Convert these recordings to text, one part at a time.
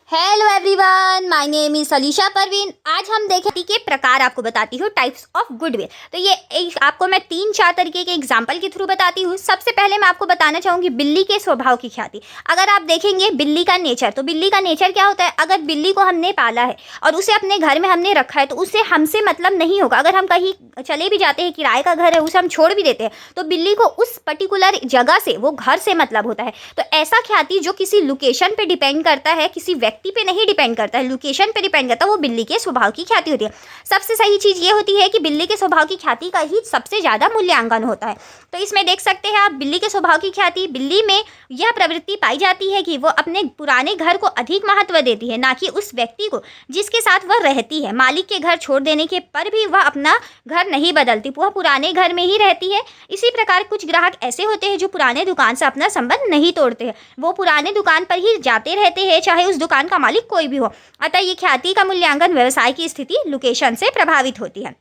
Hello everyone, my name is Alisha Parveen. आज हम देखें के प्रकार आपको बताती हूँ, टाइप्स ऑफ गुडविल। तो ये आपको मैं 3-4 तरीके के एग्जाम्पल के थ्रू बताती हूँ। सबसे पहले मैं आपको बताना चाहूँगी बिल्ली के स्वभाव की ख्याति। अगर आप देखेंगे बिल्ली का नेचर, तो बिल्ली का नेचर क्या होता है। अगर बिल्ली को हमने पाला है और उसे अपने घर में हमने रखा है तो उसे हमसे मतलब नहीं होगा। अगर हम कहीं चले भी जाते हैं, किराए का घर है, उसे हम छोड़ भी देते हैं, तो बिल्ली को उस पर्टिकुलर जगह से, वो घर से मतलब होता है। तो ऐसा ख्याति जो किसी लोकेशन पे डिपेंड करता है, किसी व्यक्ति पे नहीं डिपेंड करता है, लोकेशन पे डिपेंड करता है, वो बिल्ली के स्वभाव की ख्याति होती है। सबसे सही चीज ये होती है कि बिल्ली के स्वभाव की ख्याति का ही सबसे ज्यादा मूल्यांकन होता है। तो इसमें देख सकते हैं आप बिल्ली के स्वभाव की ख्याति। बिल्ली में यह प्रवृत्ति पाई जाती है कि वो अपने पुराने घर को अधिक महत्व देती है, ना कि उस व्यक्ति को जिसके साथ वह रहती है। मालिक के घर छोड़ देने के पर भी वह अपना घर नहीं बदलती, वह पुराने घर में ही रहती है। इसी प्रकार कुछ ग्राहक ऐसे होते हैं जो पुराने दुकान से अपना संबंध नहीं तोड़ते हैं, वो पुराने दुकान पर ही जाते रहते हैं, चाहे उस दुकान का मालिक कोई भी हो। अतः ये ख्याति का मूल्यांकन व्यवसाय की स्थिति, लोकेशन से प्रभावित होती है।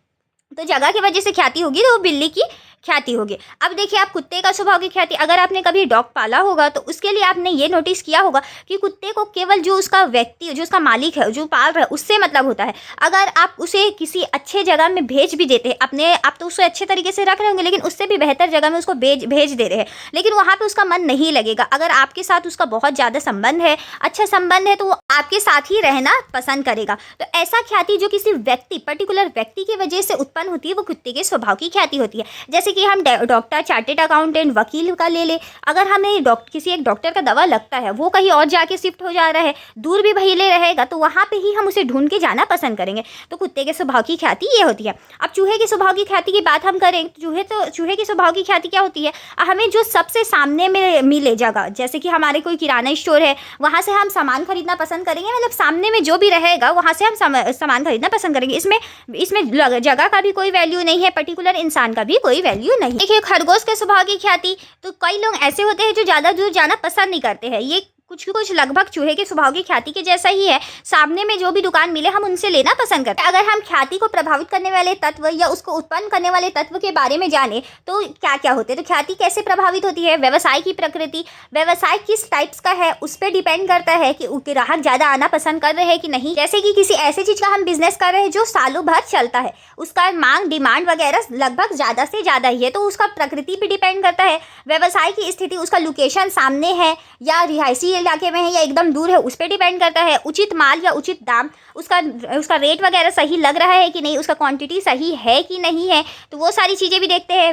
तो जगह की वजह से ख्याति होगी तो वो बिल्ली की ख्याति होगी। अब देखिए आप कुत्ते का स्वभाव की ख्याति। अगर आपने कभी डॉग पाला होगा तो उसके लिए आपने ये नोटिस किया होगा कि कुत्ते को केवल जो उसका व्यक्ति, जो उसका मालिक है, जो पाल रहा है, उससे मतलब होता है। अगर आप उसे किसी अच्छे जगह में भेज भी देते हैं, अपने आप तो उसे अच्छे तरीके से रख रहे होंगे, लेकिन उससे भी बेहतर जगह में उसको भेज दे रहे हैं, लेकिन वहाँ पर उसका मन नहीं लगेगा। अगर आपके साथ उसका बहुत ज़्यादा संबंध है, अच्छा संबंध है, तो वो आपके साथ ही रहना पसंद करेगा। तो ऐसा ख्याति जो किसी व्यक्ति, पर्टिकुलर व्यक्ति की वजह से उत्पन्न होती है, वो कुत्ते के स्वभाव की ख्याति होती है। जैसे कि हम डॉक्टर, चार्टेड अकाउंटेंट, वकील का ले ले। अगर हमें किसी एक डॉक्टर का दवा लगता है, वो कहीं और जाके शिफ्ट हो जा रहा है, दूर भी भले रहेगा, तो वहाँ पे ही हम उसे ढूंढ के जाना पसंद करेंगे। तो कुत्ते के स्वभाव की ख्याति ये होती है। अब चूहे के स्वभाव की ख्याति की बात हम करें तो चूहे के स्वभाव की ख्याति क्या होती है। हमें जो सबसे सामने में मिले जगह, जैसे कि हमारे कोई किराना स्टोर है, वहाँ से हम सामान खरीदना पसंद करेंगे। मतलब सामने में जो भी रहेगा वहाँ से हम सामान खरीदना पसंद करेंगे। इसमें जगह का भी कोई वैल्यू नहीं है, पर्टिकुलर इंसान का भी कोई वैल्यू नहीं। देखिए खरगोश के स्वभाव की ख्याति, तो कई लोग ऐसे होते हैं जो ज़्यादा दूर जाना पसंद नहीं करते हैं। ये कुछ लगभग चूहे के स्वभाव की ख्याति के जैसा ही है। सामने में जो भी दुकान मिले हम उनसे लेना पसंद करते हैं। अगर हम ख्याति को प्रभावित करने वाले तत्व या उसको उत्पन्न करने वाले तत्व के बारे में जाने तो क्या क्या होते हैं। तो ख्याति कैसे प्रभावित होती है। व्यवसाय की प्रकृति, व्यवसाय किस टाइप्स का है उस पर डिपेंड करता है कि ग्राहक ज़्यादा आना पसंद कर रहे हैं कि नहीं। जैसे कि किसी ऐसे चीज़ का हम बिजनेस कर रहे हैं जो सालों भर चलता है, उसका मांग, डिमांड वगैरह लगभग ज़्यादा से ज़्यादा ही है, तो उसका प्रकृति पर डिपेंड करता है। व्यवसाय की स्थिति, उसका लोकेशन सामने है या रिहायशी इलाके में है या एकदम दूर है, उस पर डिपेंड करता है। उचित माल या उचित दाम, उसका रेट वगैरह सही लग रहा है कि नहीं, उसका क्वांटिटी सही है कि नहीं है, तो वो सारी चीज़ें भी देखते हैं।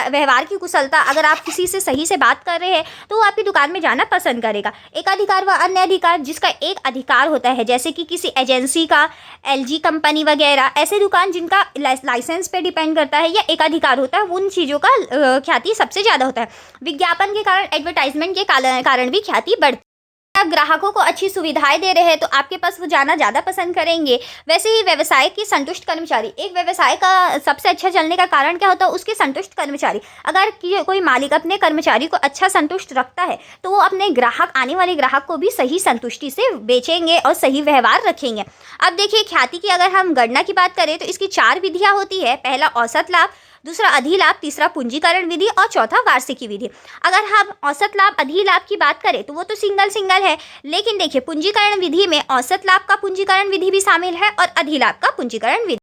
व्यवहार की कुशलता, अगर आप किसी से सही से बात कर रहे हैं तो वो आपकी दुकान में जाना पसंद करेगा। एकाधिकार व अन्य अधिकार, जिसका एक अधिकार होता है, जैसे कि किसी एजेंसी का, LG कंपनी वगैरह, ऐसे दुकान जिनका लाइसेंस पे डिपेंड करता है या एकाधिकार होता है, उन चीज़ों का ख्याति सबसे ज़्यादा होता है। विज्ञापन के कारण, एडवर्टाइजमेंट के कारण भी ख्याति बढ़ती है। आप ग्राहकों को अच्छी सुविधाएं दे रहे हैं तो आपके पास वो जाना ज़्यादा पसंद करेंगे। वैसे ही व्यवसाय के संतुष्ट कर्मचारी, एक व्यवसाय का सबसे अच्छा चलने का कारण क्या होता है, उसके संतुष्ट कर्मचारी। अगर कोई मालिक अपने कर्मचारी को अच्छा संतुष्ट रखता है तो वो अपने ग्राहक, आने वाले ग्राहक को भी सही संतुष्टि से बेचेंगे और सही व्यवहार रखेंगे। अब देखिए ख्याति की अगर हम गणना की बात करें तो इसकी 4 विधियाँ होती है। पहला औसत लाभ, दूसरा अधिलाभ, तीसरा पूंजीकरण विधि और चौथा वार्षिकी विधि। अगर हम औसत लाभ, अधिलाभ की बात करें तो वो तो सिंगल है, लेकिन देखिए पूंजीकरण विधि में औसत लाभ का पूंजीकरण विधि भी शामिल है और अधिलाभ का पूंजीकरण विधि।